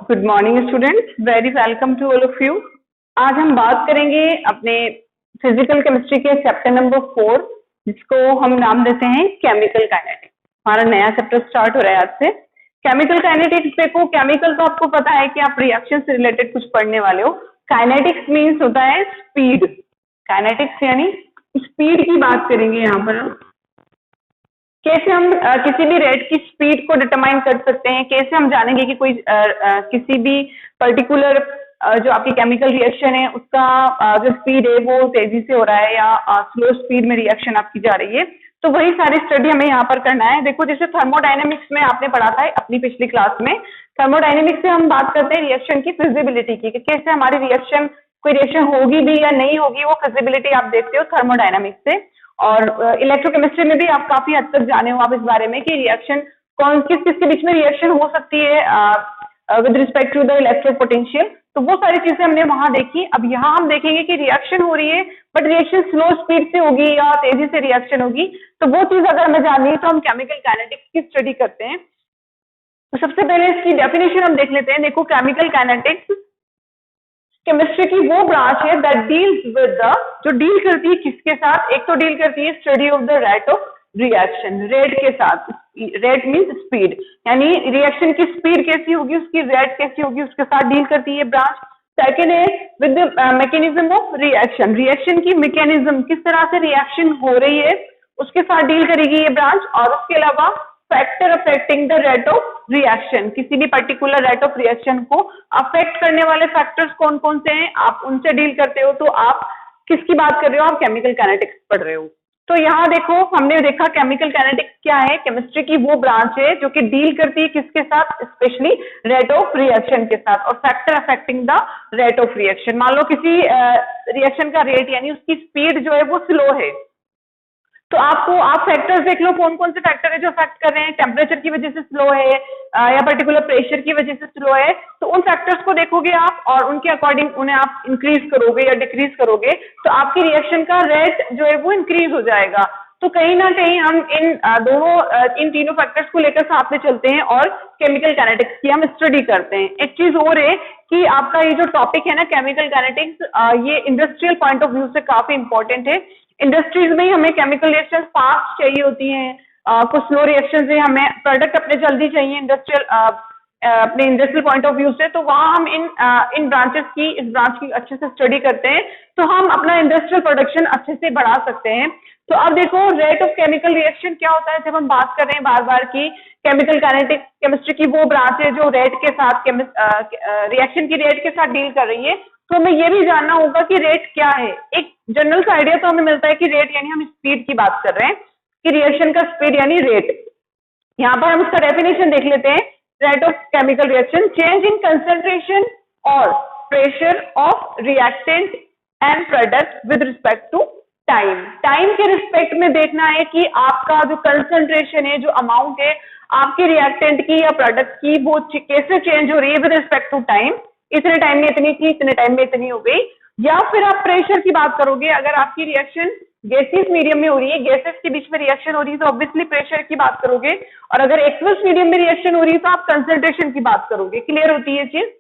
Good morning students, very welcome to all of you. आज हम बात करेंगे अपने फिजिकल केमिस्ट्री के चैप्टर नंबर 4, जिसको हम नाम देते हैं केमिकल काइनेटिक्स। हमारा नया चैप्टर स्टार्ट हो रहा है आज से। केमिकल काइनेटिक्स देखो, केमिकल तो आपको पता है कि आप रिएक्शन से रिलेटेड कुछ पढ़ने वाले हो। काइनेटिक्स मीन्स होता है स्पीड। काइनेटिक्स यानी स्पीड की बात करेंगे यहाँ पर। कैसे हम किसी भी रेट की स्पीड को डिटरमाइन कर सकते हैं, कैसे हम जानेंगे कि कोई किसी भी पर्टिकुलर जो आपकी केमिकल रिएक्शन है उसका जो स्पीड है वो तेजी से हो रहा है या स्लो स्पीड में रिएक्शन आपकी जा रही है। तो वही सारी स्टडी हमें यहाँ पर करना है। देखो, जैसे थर्मोडायनेमिक्स में आपने पढ़ा था अपनी पिछली क्लास में, थर्मोडायनेमिक्स से हम बात करते हैं रिएक्शन की फिजिबिलिटी की, कि कैसे हमारी रिएक्शन, कोई रिएक्शन होगी भी या नहीं होगी, वो फिजिबिलिटी आप देखते हो थर्मोडायनेमिक्स से। और इलेक्ट्रोकेमिस्ट्री में भी आप काफी हद तक जाने हो आप इस बारे में कि रिएक्शन कौन किस किस के बीच में रिएक्शन हो सकती है with respect to the electropotential. तो वो सारी चीजें हमने वहां देखी। अब यहाँ हम देखेंगे कि रिएक्शन हो रही है बट रिएक्शन स्लो स्पीड से होगी या तेजी से रिएक्शन होगी। तो वो चीज अगर हमें जाननी है तो हम केमिकल काइनेटिक्स की स्टडी करते हैं। तो सबसे पहले इसकी डेफिनेशन हम देख लेते हैं। देखो, केमिकल काइनेटिक्स केमिस्ट्री की वो ब्रांच है दैट डील्स विद द, जो डील करती है किसके साथ, एक तो डील करती है study of the rate of reaction, rate के साथ। रेट मींस स्पीड, यानी रिएक्शन की स्पीड कैसी होगी, उसकी रेट कैसी होगी, उसके साथ डील करती है ब्रांच। सेकेंड है with the mechanism of reaction, reaction की मैकेनिज्म, किस तरह से रिएक्शन हो रही है उसके साथ डील करेगी ये ब्रांच। और उसके अलावा factor affecting the rate of reaction, किसी भी पर्टिकुलर रेट ऑफ रिएक्शन को अफेक्ट करने वाले फैक्टर्स कौन कौन से हैं, आप उनसे डील करते हो। तो आप किसकी बात कर रहे हो, आप केमिकल काइनेटिक्स पढ़ रहे हो। तो यहाँ देखो, हमने देखा केमिकल काइनेटिक्स क्या है, केमिस्ट्री की वो ब्रांच है जो कि डील करती है किसके साथ, स्पेशली रेट ऑफ रिएक्शन के साथ और factor affecting the rate of reaction. मान लो किसी रिएक्शन का रेट यानी उसकी स्पीड जो है वो स्लो है, तो आप फैक्टर्स देख लो कौन कौन से फैक्टर है जो अफेक्ट कर रहे हैं। टेम्परेचर की वजह से स्लो है या पर्टिकुलर प्रेशर की वजह से स्लो है, तो उन फैक्टर्स को देखोगे आप और उनके अकॉर्डिंग उन्हें आप इंक्रीज करोगे या डिक्रीज करोगे तो आपकी रिएक्शन का रेट जो है वो इंक्रीज हो जाएगा। तो कहीं ना कहीं हम इन तीनों फैक्टर्स को लेकर साथ में चलते हैं और केमिकल काइनेटिक्स की हम स्टडी करते हैं। एक चीज और है कि आपका ये जो टॉपिक है ना केमिकल काइनेटिक्स, ये इंडस्ट्रियल पॉइंट ऑफ व्यू से काफी इंपॉर्टेंट है। इंडस्ट्रीज में ही हमें केमिकल रिएक्शन फास्ट चाहिए होती हैं, कुछ स्लो रिएक्शन से हमें प्रोडक्ट अपने जल्दी चाहिए अपने इंडस्ट्रियल पॉइंट ऑफ व्यू से। तो वहां हम इन ब्रांचेस की, इस ब्रांच की अच्छे से स्टडी करते हैं तो हम अपना इंडस्ट्रियल प्रोडक्शन अच्छे से बढ़ा सकते हैं। तो अब देखो, रेट ऑफ केमिकल रिएक्शन क्या होता है। जब हम बात कर रहे हैं बार बार की केमिकल काइनेटिक्स केमिस्ट्री की वो ब्रांच है जो रेट के साथ रिएक्शन की रेट के साथ डील कर रही है, तो हमें ये भी जानना होगा कि रेट क्या है। एक जनरल सा आइडिया तो हमें मिलता है कि रेट यानी हम स्पीड की बात कर रहे हैं कि रिएक्शन का स्पीड यानी रेट। यहाँ पर हम उसका डेफिनेशन देख लेते हैं। Rate of chemical reaction, change in concentration और pressure of reactant and product with respect to time. Time के रिस्पेक्ट में देखना है कि आपका जो कंसंट्रेशन है, जो अमाउंट है आपके रिएक्टेंट की या प्रोडक्ट की, वो कैसे चेंज हो रही है विद रिस्पेक्ट टू टाइम। इतने टाइम में इतनी थी, इतने टाइम में इतनी हो गई। या फिर आप प्रेशर की बात करोगे, अगर आपकी रिएक्शन गैसियस मीडियम में हो रही है, गैसेस के बीच में रिएक्शन हो रही है तो ऑब्वियसली प्रेशर की बात करोगे। और अगर एक्वस मीडियम में रिएक्शन हो रही है तो आप कंसंट्रेशन की बात करोगे। क्लियर होती है चीज।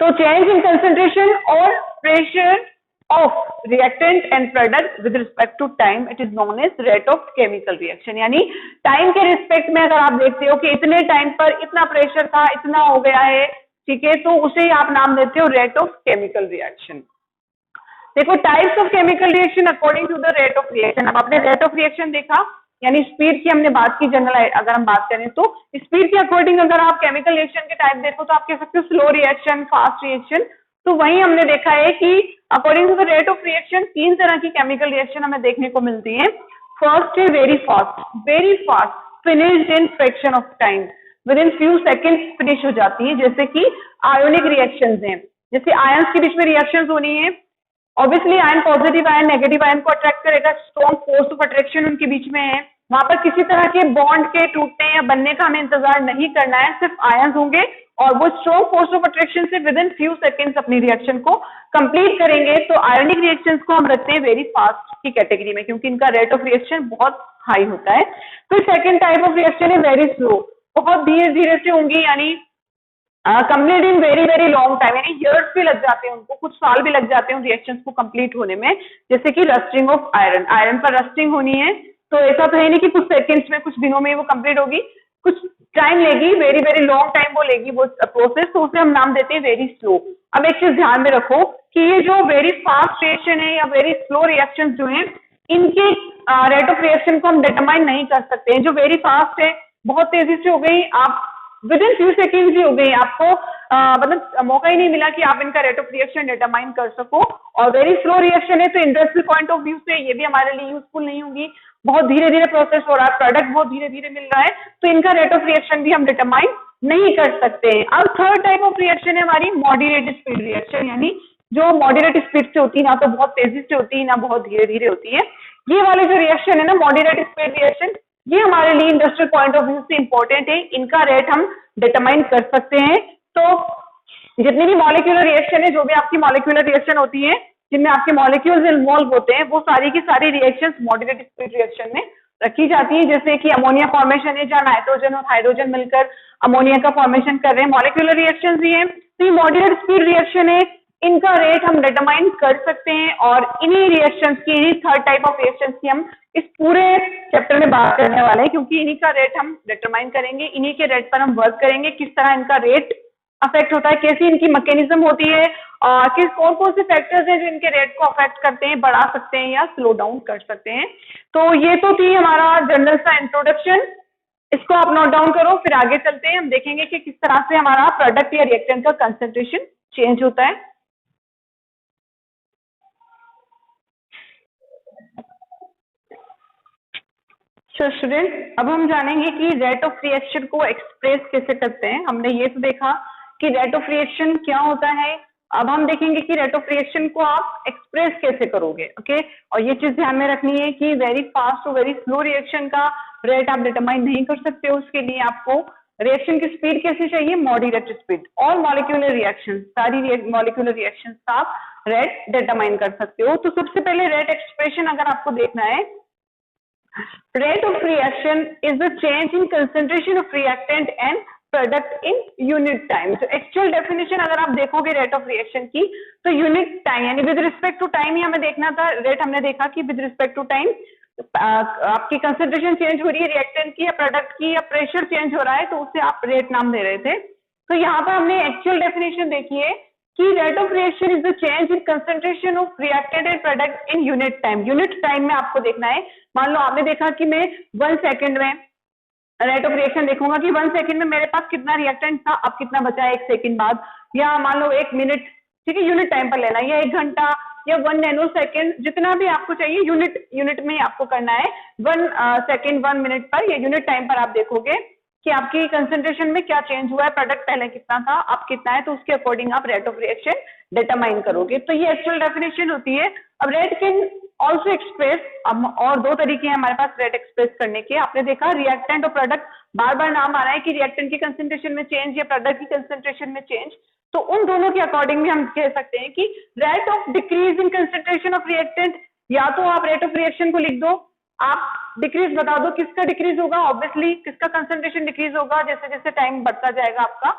तो चेंज इन कंसंट्रेशन और pressure of reactant and product with respect to time, it is known as rate of chemical reaction. यानी टाइम के रिस्पेक्ट में अगर आप देखते हो कि इतने टाइम पर इतना प्रेशर था, इतना हो गया है, ठीक है, तो उसे आप नाम देते हो रेट ऑफ केमिकल रिएक्शन। देखो, types of chemical reaction according to the rate of reaction. अब आपने रेट ऑफ रिएक्शन देखा, यानी स्पीड की हमने बात की जनरल। अगर हम बात करें तो स्पीड के अकॉर्डिंग अगर आप केमिकल रिएक्शन के टाइप देखो तो आप कह सकते हो स्लो रिएक्शन, फास्ट रिएक्शन। तो वही हमने देखा है कि according to the rate of reaction 3 तरह की केमिकल रिएक्शन हमें देखने को मिलती है। फर्स्ट है very fast, finished in fraction of time, with in few seconds finish हो जाती है। जैसे कि आयोनिक रिएक्शंस हैं, जैसे आयंस के बीच में रिएक्शंस होनी है, obviously ion positive ion negative ion को अट्रैक्ट करेगा, स्ट्रॉन्ग फोर्स ऑफ अट्रैक्शन उनके बीच में है। वहां पर किसी तरह के बॉन्ड के टूटने या बनने का हमें इंतजार नहीं करना है, सिर्फ आयंस होंगे और वो स्ट्रॉन्ग फोर्स ऑफ अट्रैक्शन से विद इन फ्यू सेकेंड्स अपनी रिएक्शन को कंप्लीट करेंगे। तो आयोनिक रिएक्शंस को हम रखते हैं वेरी फास्ट की कैटेगरी में, क्योंकि इनका रेट ऑफ रिएक्शन बहुत हाई होता है। फिर सेकेंड टाइप ऑफ रिएक्शन है वेरी स्लो, बहुत धीरे धीरे से होंगी, यानी complete in very very long time, यानी ईयर्स भी लग जाते हैं उनको, कुछ साल भी लग जाते हैं उन रिएक्शंस को कंप्लीट होने में। जैसे कि रस्टिंग ऑफ आयरन, आयरन पर रस्टिंग होनी है तो ऐसा तो है नहीं कि कुछ सेकंड्स में, कुछ दिनों में वो कंप्लीट होगी, कुछ टाइम लेगी, वेरी वेरी लॉन्ग टाइम वो लेगी वो प्रोसेस, तो उसे हम नाम देते हैं वेरी स्लो। अब एक चीज ध्यान में रखो कि ये जो वेरी फास्ट रिएक्शन है या वेरी स्लो रिएक्शन जो है, इनके रेट ऑफ रिएक्शन को हम डिटरमाइन नहीं कर सकते हैं। जो वेरी फास्ट है, बहुत तेजी से हो गई, आप विद इन फ्यू सेकेंड्स ही हो गई, आपको मतलब मौका ही नहीं मिला कि आप इनका रेट ऑफ रिएक्शन डिटरमाइन कर सको। और वेरी स्लो रिएक्शन है तो इंडस्ट्रियल पॉइंट ऑफ व्यू से ये भी हमारे लिए यूजफुल नहीं होगी, बहुत धीरे धीरे प्रोसेस हो रहा है, प्रोडक्ट बहुत धीरे धीरे मिल रहा है, तो इनका रेट ऑफ रिएक्शन भी हम डिटरमाइन नहीं कर सकते हैं। अब थर्ड टाइप ऑफ रिएक्शन है हमारी मॉडरेट स्पीड रिएक्शन, यानी जो मॉडरेट स्पीड से होती है, ना तो बहुत तेजी से होती है ना बहुत धीरे धीरे होती है। ये वाले जो रिएक्शन है ना मॉडरेट स्पीड रिएक्शन, ये हमारे लिए इंडस्ट्रियल पॉइंट ऑफ व्यू से इंपॉर्टेंट है, इनका रेट हम डिटरमाइन कर सकते हैं। तो जितनी भी मॉलिक्यूलर रिएक्शन है, जो भी आपकी मॉलिक्यूलर रिएक्शन होती है जिनमें आपके मॉलिक्यूल्स इन्वॉल्व होते हैं, वो सारी की सारी रिएक्शंस मॉडरेट स्पीड रिएक्शन में रखी जाती है। जैसे कि अमोनिया फॉर्मेशन है, जहां नाइट्रोजन और हाइड्रोजन मिलकर अमोनिया का फॉर्मेशन कर रहे हैं, मॉलिक्यूलर रिएक्शंस भी है, तो ये मॉडरेट स्पीड रिएक्शन है, इनका रेट हम डिटरमाइन कर सकते हैं। और इन्हीं रिएक्शंस की, इन्हीं थर्ड टाइप ऑफ रिएक्शंस की हम इस पूरे चैप्टर में बात करने वाले हैं, क्योंकि इन्हीं का रेट हम डिटरमाइन करेंगे, इन्हीं के रेट पर हम वर्क करेंगे, किस तरह इनका रेट अफेक्ट होता है, कैसी इनकी मैकेनिज्म होती है, किस कौन कौन से फैक्टर्स हैं जो इनके रेट को अफेक्ट करते हैं, बढ़ा सकते हैं या स्लो डाउन कर सकते हैं। तो ये तो थी हमारा जनरल सा इंट्रोडक्शन, इसको आप नोट डाउन करो, फिर आगे चलते हैं, हम देखेंगे कि किस तरह से हमारा प्रोडक्ट या रिएक्टेंट का कंसंट्रेशन चेंज होता है। तो स्टूडेंट, अब हम जानेंगे कि रेट ऑफ रिएक्शन को एक्सप्रेस कैसे करते हैं। हमने ये तो देखा कि रेट ऑफ रिएक्शन क्या होता है, अब हम देखेंगे कि रेट ऑफ रिएक्शन को आप एक्सप्रेस कैसे करोगे। ओके, और ये चीज ध्यान में रखनी है कि वेरी फास्ट और वेरी स्लो रिएक्शन का रेट आप डिटरमाइन नहीं कर सकते हो, उसके लिए आपको रिएक्शन की स्पीड कैसी चाहिए, मॉडरेट स्पीड। और मॉलिक्यूलर रिएक्शन, सारी मॉलिक्यूलर रिएक्शन का आप रेट डिटरमाइन कर सकते हो। तो सबसे पहले रेट एक्सप्रेशन अगर आपको देखना है, rate of reaction is the change in concentration of reactant and product in unit time। तो एक्चुअल डेफिनेशन अगर आप देखोगे रेट ऑफ रिएक्शन की, तो यूनिट टाइम यानी विद रिस्पेक्ट टू टाइम ही हमें देखना था। रेट हमने देखा कि विद रिस्पेक्ट टू टाइम आपकी कंसेंट्रेशन चेंज हो रही है रिएक्टेंट की या प्रोडक्ट की, या प्रेशर चेंज हो रहा है, तो उससे आप रेट नाम दे रहे थे। तो यहाँ पर हमने एक्चुअल डेफिनेशन देखी है कि rate of reaction is the change in concentration of reactant and product in unit time. Unit time में आपको देखना है, मान लो आपने देखा कि मैं 1 सेकंड में रेट ऑफ रिएक्शन देखूंगा कि 1 सेकंड में मेरे पास कितना रिएक्टेंट था, अब कितना बचा है 1 सेकंड बाद, या मान लो 1 मिनट, ठीक है, यूनिट टाइम पर लेना, या 1 घंटा या 1 नैनो सेकंड, जितना भी आपको चाहिए यूनिट में ही आपको करना है। 1 सेकंड 1 मिनट पर या यूनिट टाइम पर आप देखोगे कि आपकी कंसंट्रेशन में क्या चेंज हुआ है, प्रोडक्ट पहले कितना था अब कितना है, तो उसके अकॉर्डिंग आप रेट ऑफ रिएक्शन डिटरमाइन करोगे। तो ये एक्चुअल डेफिनेशन होती है। अब रेट कैन ऑल्सो एक्सप्रेस, अब और दो तरीके हैं हमारे पास रेट एक्सप्रेस करने के। आपने देखा रिएक्टेंट और प्रोडक्ट, बार बार नाम आ रहा है कि रिएक्टेंट की कंसंट्रेशन में चेंज या प्रोडक्ट की कंसंट्रेशन में चेंज, तो उन दोनों के अकॉर्डिंग में हम कह सकते हैं कि rate of decrease in concentration of reactant, या तो आप रेट ऑफ रिएक्शन को लिख दो, आप डिक्रीज बता दो किसका डिक्रीज होगा, ऑब्वियसली किसका कंसंट्रेशन डिक्रीज होगा, जैसे जैसे टाइम बढ़ता जाएगा आपका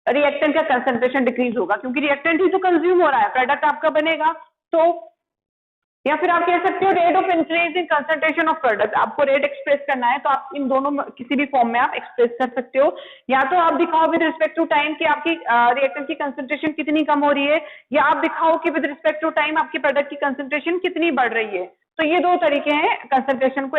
रिएक्टेंट का कंसंट्रेशन डिक्रीज होगा, क्योंकि रिएक्टेंट ही तो कंज्यूम हो रहा है, प्रोडक्ट आपका बनेगा। तो या फिर आप कह सकते हो rate of increase in concentration of product, आपको रेट एक्सप्रेस करना है तो आप इन दोनों किसी भी फॉर्म में आप एक्सप्रेस कर सकते हो। या तो आप दिखाओ विद रिस्पेक्ट टू टाइम कि आपकी रिएक्टेंट की कंसंट्रेशन कितनी कम हो रही है, या आप दिखाओ कि विद रिस्पेक्ट टू टाइम आपकी प्रोडक्ट की कंसंट्रेशन कितनी बढ़ रही है। तो ये दो तरीके हैं कंसंट्रेशन को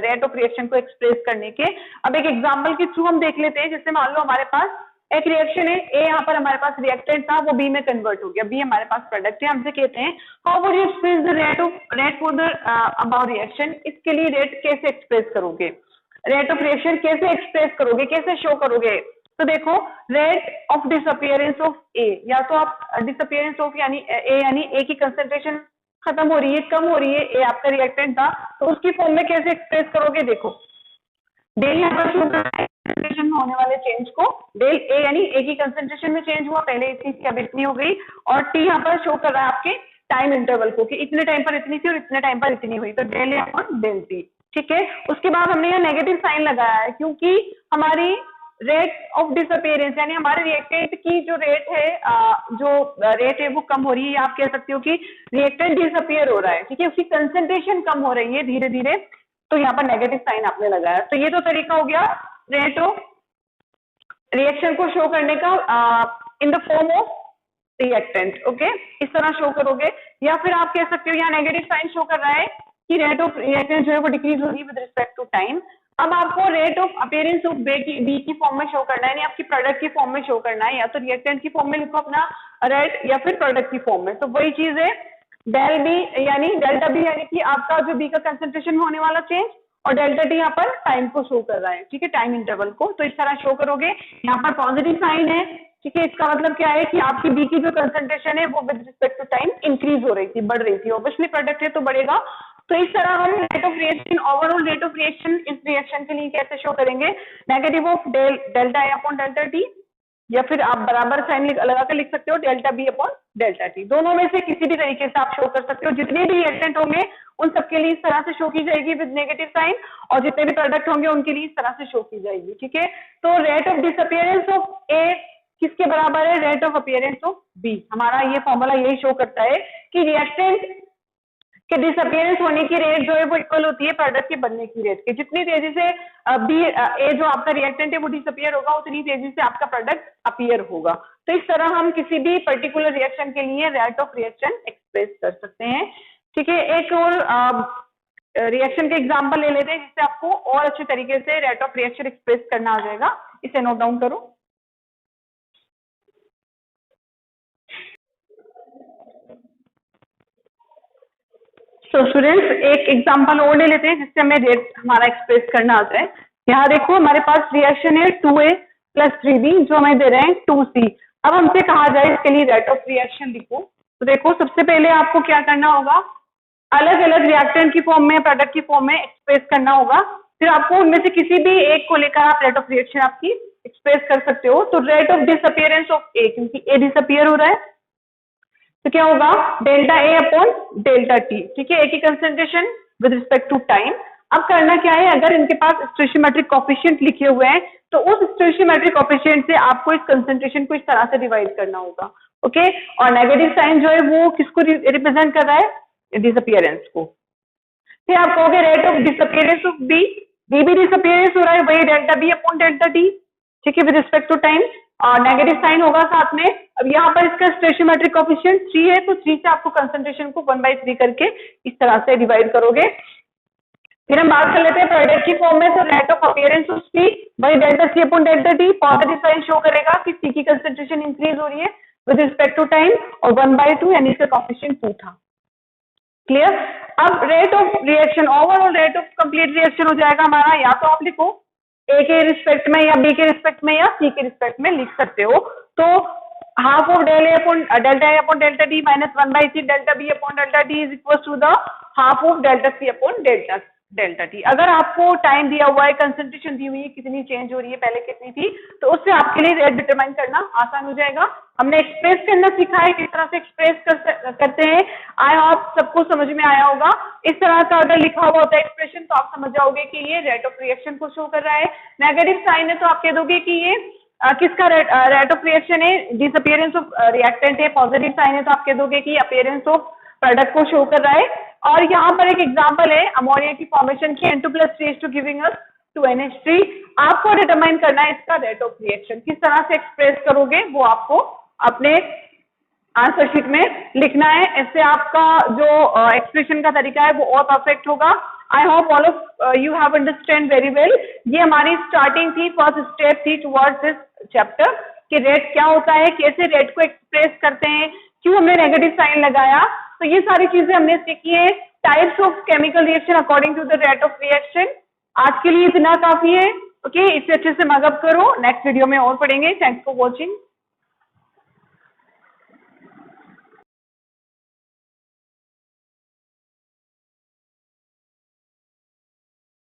रेट ऑफ रिएक्शन को एक्सप्रेस करने के। अब एक एग्जांपल के थ्रू हम देख लेते हैं। जैसे मान लो हमारे पास एक रिएक्शन है, ए यहाँ पर हमारे पास रिएक्टेंट था, वो बी में कन्वर्ट हो गया, बी हमारे पास प्रोडक्ट है। हमसे कहते हैं how would you express the rate for the above reaction, इसके लिए रेट कैसे एक्सप्रेस करोगे, रेट ऑफ रिएक्शन कैसे एक्सप्रेस करोगे, कैसे शो करोगे। तो देखो रेट ऑफ डिसअपियरेंस ऑफ ए, या तो आप डिसअपियरेंस ऑफ यानी ए की कंसेंट्रेशन खत्म हो रही है, कम हो रही है, ए आपका रिएक्टेंट था, तो उसकी फॉर्म में कैसे एक्सप्रेस करोगे। देखो डेल यहाँ पर शो कर रहा है कंसंट्रेशन में होने वाले चेंज को, डेल ए यानी ए की कंसंट्रेशन में चेंज हुआ, पहले इतनी थी अब इतनी हो गई, और टी यहाँ पर शो कर रहा है आपके टाइम इंटरवल को कि इतने टाइम पर इतनी थी और इतने टाइम पर इतनी हुई, तो डेल ए और डेल टी। ठीक है, उसके बाद हमने यहाँ नेगेटिव साइन लगाया है क्योंकि हमारी रेट ऑफ डिसअपियरेंस यानी हमारे रिएक्टेंट की जो रेट है जो रेट है वो कम हो रही है, या आप कह सकते हो कि रिएक्टेंट डिसअपियर हो रहा है, ठीक है, उसकी कंसेंट्रेशन कम हो रही है धीरे धीरे, तो यहाँ पर नेगेटिव साइन आपने लगाया। तो ये तो तरीका हो गया रेट ऑफ रिएक्शन को शो करने का in the form of reactant, okay, इस तरह शो करोगे। या फिर आप कह सकते हो यहाँ नेगेटिव साइन शो कर रहा है कि रेट ऑफ रिएक्टेंट जो है वो डिक्रीज हो रही है विद रिस्पेक्ट टू टाइम। अब आपको rate of appearance of B की फॉर्म में शो करना है, यानी आपकी प्रोडक्ट की फॉर्म में शो करना है, या तो रिएक्टेंट की फॉर्म में लिखो अपना रेट, या फिर प्रोडक्ट की फॉर्म में। तो वही चीज है डेल बी यानी डेल्टा बी यानी कि आपका जो बी का कंसेंट्रेशन में होने वाला चेंज, और डेल्टा टी यहाँ पर टाइम को शो कर रहा है, ठीक है, टाइम इंटरवल को। तो इस तरह शो करोगे। यहाँ पर पॉजिटिव साइन है, ठीक है, इसका मतलब क्या है कि आपकी बी की जो कंसेंट्रेशन है वो with respect to time increase हो रही थी, बढ़ रही थी। ऑब्वियसली प्रोडक्ट है तो बढ़ेगा। तो इस तरह हम rate of reaction, overall rate of reaction इस रिएक्शन के लिए कैसे शो करेंगे, negative of delta A upon delta T, या फिर आप बराबर साइन लगा कर लिख सकते हो delta B upon delta T. दोनों में से किसी भी तरीके से आप शो कर सकते हो। जितने भी रिएक्टेंट होंगे उन सबके लिए इस तरह से शो की जाएगी विद नेगेटिव साइन, और जितने भी प्रोडक्ट होंगे उनके लिए इस तरह से शो की जाएगी, ठीक है। तो rate of disappearance of A किसके बराबर है, rate of appearance of B. हमारा ये फॉर्मूला यही शो करता है कि रिएक्टेंट के डिसअपियरेंस होने की रेट जो है वो इक्वल होती है प्रोडक्ट के बनने की रेट के। जितनी तेजी से बी ए जो आपका रिएक्टेंट है वो डिसअपियर होगा, उतनी तेजी से आपका प्रोडक्ट अपीयर होगा। तो इस तरह हम किसी भी पर्टिकुलर रिएक्शन के लिए रेट ऑफ रिएक्शन एक्सप्रेस कर सकते हैं, ठीक है। एक और रिएक्शन के एग्जाम्पल ले लेते हैं जिससे आपको और अच्छे तरीके से रेट ऑफ रिएक्शन एक्सप्रेस करना आ जाएगा। इसे नोट डाउन करो। तो स्टूडेंट्स एक एग्जांपल और ले लेते हैं जिससे हमें रेट हमारा एक्सप्रेस करना आता है। यहाँ देखो हमारे पास रिएक्शन है 2A + 3B जो हमें दे रहे हैं 2C। अब हमसे कहा जाए इसके लिए रेट ऑफ रिएक्शन लिखो। तो देखो सबसे पहले आपको क्या करना होगा, अलग अलग रिएक्टेंट की फॉर्म में, प्रोडक्ट की फॉर्म में एक्सप्रेस करना होगा। फिर आपको उनमें से किसी भी एक को लेकर आप रेट ऑफ रिएक्शन आपकी एक्सप्रेस कर सकते हो। तो rate of disappearance of A, क्योंकि ए डिसअपियर हो रहा है तो क्या होगा delta A upon delta T, ठीक है, ए की concentration with respect to time. अब करना क्या है, अगर इनके पास स्टोइचियोमेट्रिक कोएफिशिएंट लिखे हुए हैं तो उस स्टोइचियोमेट्रिक कोएफिशिएंट से आपको इस कंसेंट्रेशन को इस तरह से डिवाइड करना होगा, ओके। और नेगेटिव साइन जो है वो किसको रिप्रेजेंट कर रहा है, डिसअपियरेंस को। फिर आप कहोगे rate of disappearance of B, B भी डिसअपियरेंस हो रहा है, वही delta B upon delta T, ठीक है, विद रिस्पेक्ट टू टाइम, और नेगेटिव साइन होगा साथ में। अब यहाँ पर इसका स्टोइचियोमेट्रिक कोएफिशिएंट 3 है, तो 3 से आपको कंसंट्रेशन को 1/3 करके इस तरह से डिवाइड करोगे। फिर हम बात कर लेते हैं प्रोडक्ट की फॉर्म में। तो rate of appearance of C वही delta C upon delta T, positive sign show करेगा कि सी की कंसंट्रेशन इंक्रीज हो रही है विद रिस्पेक्ट टू टाइम, और 1/2 यानी इसका कोएफिशिएंट 2 था। क्लियर। अब rate of reaction, overall rate of complete reaction हो जाएगा हमारा, या तो आप लिखो ए के रिस्पेक्ट में या बी के रिस्पेक्ट में या सी के रिस्पेक्ट में लिख सकते हो। तो half of delta A upon delta T minus 1/3 delta B upon delta T is equal to the half of delta C upon delta T. अगर आपको टाइम दिया हुआ है, कंसंट्रेशन दी हुई है, कितनी चेंज हो रही है, पहले कितनी थी, तो उससे आपके लिए रेट डिटरमाइन करना आसान हो जाएगा। हमने एक्सप्रेस करना सीखा है, किस तरह से एक्सप्रेस करते हैं। आई होप सबको समझ में आया होगा। इस तरह का अगर लिखा हुआ होता है एक्सप्रेशन तो आप समझ जाओगे कि ये रेट ऑफ रिएक्शन को शो कर रहा है। नेगेटिव साइन है तो आप कह दोगे कि ये किसका रेट ऑफ रिएक्शन है, डिसअपियरेंस ऑफ रिएक्टेंट है। पॉजिटिव साइन है तो आप कह दोगे कि अपीयरेंस ऑफ प्रोडक्ट को शो कर रहा है। और यहाँ पर एक एग्जांपल है अमोनिया की फॉर्मेशन की, N2+3 गिविंग अस 2NH3। आपको डिटरमाइन करना है इसका रेट ऑफ रिएक्शन, किस तरह से एक्सप्रेस करोगे वो आपको अपने आंसर शीट में लिखना है। इससे आपका जो एक्सप्रेशन का तरीका है वो और परफेक्ट होगा। I hope all of you have understand very well. ये हमारी स्टार्टिंग थी, फर्स्ट स्टेप थी टुवर्ड्स दिस चैप्टर कि रेट क्या होता है, कैसे रेट को एक्सप्रेस करते हैं, क्यों हमने नेगेटिव साइन लगाया। तो ये सारी चीजें हमने सीखी है। Types of chemical reaction according to the rate of reaction. आज के लिए इतना काफी है, ओके। इससे अच्छे से मगअप करो, नेक्स्ट वीडियो में और पढ़ेंगे। Thanks for watching.